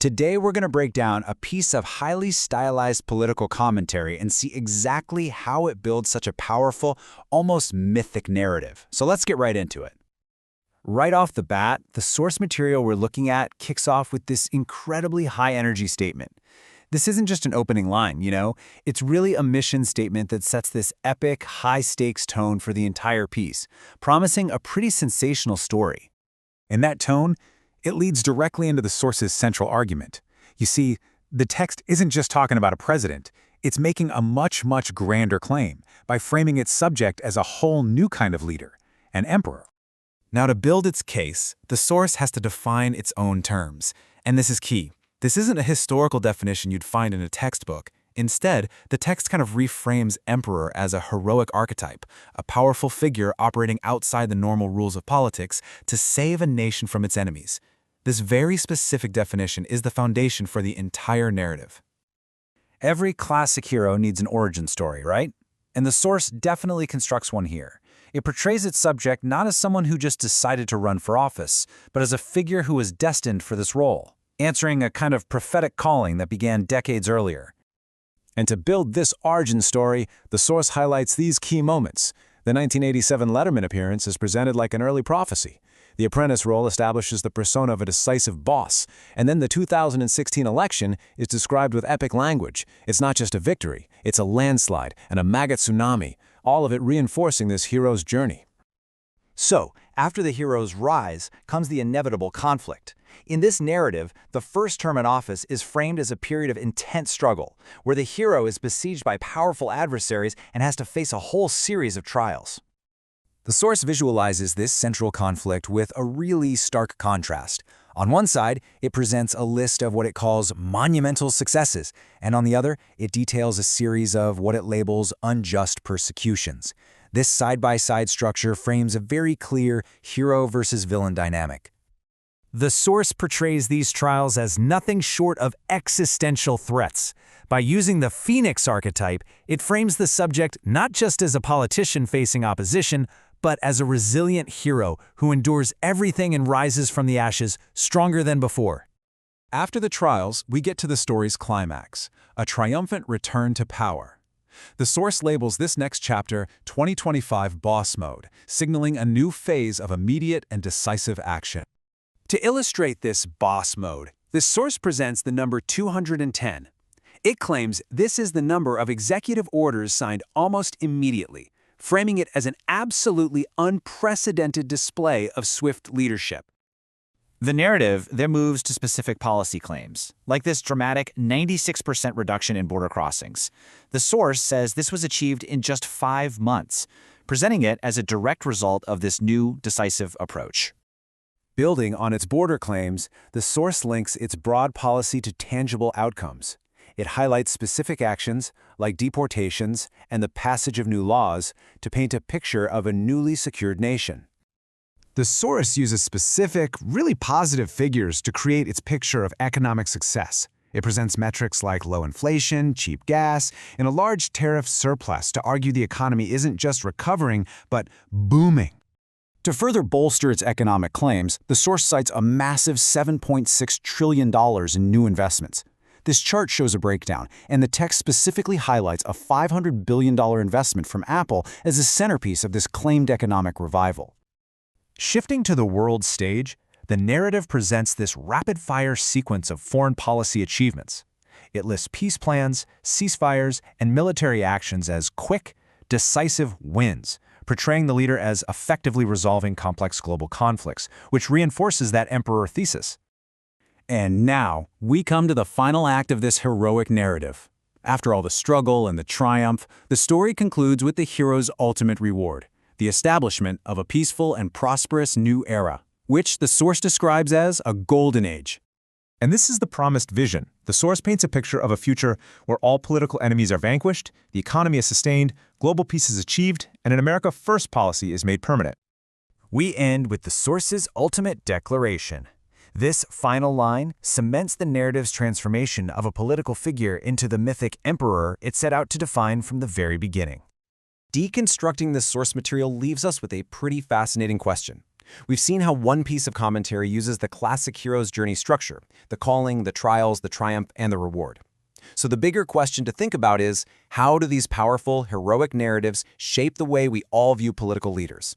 Today we're going to break down a piece of highly stylized political commentary and see exactly how it builds such a powerful, almost mythic narrative. So let's get right into it. Right off the bat, the source material we're looking at kicks off with this incredibly high-energy statement. This isn't just an opening line, it's really a mission statement that sets this epic, high-stakes tone for the entire piece, promising a pretty sensational story. In that tone, it leads directly into the source's central argument. You see, the text isn't just talking about a president, it's making a much, much grander claim by framing its subject as a whole new kind of leader, an emperor. Now, to build its case, the source has to define its own terms, and this is key. This isn't a historical definition you'd find in a textbook. Instead, the text kind of reframes emperor as a heroic archetype, a powerful figure operating outside the normal rules of politics to save a nation from its enemies. This very specific definition is the foundation for the entire narrative. Every classic hero needs an origin story, right? And the source definitely constructs one here. It portrays its subject not as someone who just decided to run for office, but as a figure who was destined for this role, answering a kind of prophetic calling that began decades earlier. And to build this origin story, the source highlights these key moments. The 1987 Letterman appearance is presented like an early prophecy. The apprentice role establishes the persona of a decisive boss, and then the 2016 election is described with epic language. It's not just a victory, it's a landslide and a MAGA tsunami, all of it reinforcing this hero's journey. So, after the hero's rise comes the inevitable conflict. In this narrative, the first term in office is framed as a period of intense struggle, where the hero is besieged by powerful adversaries and has to face a whole series of trials. The source visualizes this central conflict with a really stark contrast. On one side, it presents a list of what it calls monumental successes, and on the other, it details a series of what it labels unjust persecutions. This side-by-side structure frames a very clear hero versus villain dynamic. The source portrays these trials as nothing short of existential threats. By using the phoenix archetype, it frames the subject not just as a politician facing opposition, but as a resilient hero who endures everything and rises from the ashes stronger than before. After the trials, we get to the story's climax, a triumphant return to power. The source labels this next chapter 2025 Boss Mode, signaling a new phase of immediate and decisive action. To illustrate this boss mode, the source presents the number 210. It claims this is the number of executive orders signed almost immediately, framing it as an absolutely unprecedented display of swift leadership. The narrative then moves to specific policy claims, like this dramatic 96% reduction in border crossings. The source says this was achieved in just 5 months, presenting it as a direct result of this new, decisive approach. Building on its border claims, the source links its broad policy to tangible outcomes. It highlights specific actions, like deportations and the passage of new laws, to paint a picture of a newly secured nation. The source uses specific, really positive figures to create its picture of economic success. It presents metrics like low inflation, cheap gas, and a large tariff surplus to argue the economy isn't just recovering, but booming. To further bolster its economic claims, the source cites a massive $7.6 trillion in new investments. This chart shows a breakdown, and the text specifically highlights a $500 billion investment from Apple as the centerpiece of this claimed economic revival. Shifting to the world stage, the narrative presents this rapid-fire sequence of foreign policy achievements. It lists peace plans, ceasefires, and military actions as quick, decisive wins, portraying the leader as effectively resolving complex global conflicts, which reinforces that emperor thesis. And now, we come to the final act of this heroic narrative. After all the struggle and the triumph, the story concludes with the hero's ultimate reward, the establishment of a peaceful and prosperous new era, which the source describes as a golden age. And this is the promised vision. The source paints a picture of a future where all political enemies are vanquished, the economy is sustained, global peace is achieved, and an America First policy is made permanent. We end with the source's ultimate declaration. This final line cements the narrative's transformation of a political figure into the mythic emperor it set out to define from the very beginning. Deconstructing this source material leaves us with a pretty fascinating question. We've seen how one piece of commentary uses the classic hero's journey structure, the calling, the trials, the triumph, and the reward. So the bigger question to think about is, how do these powerful, heroic narratives shape the way we all view political leaders?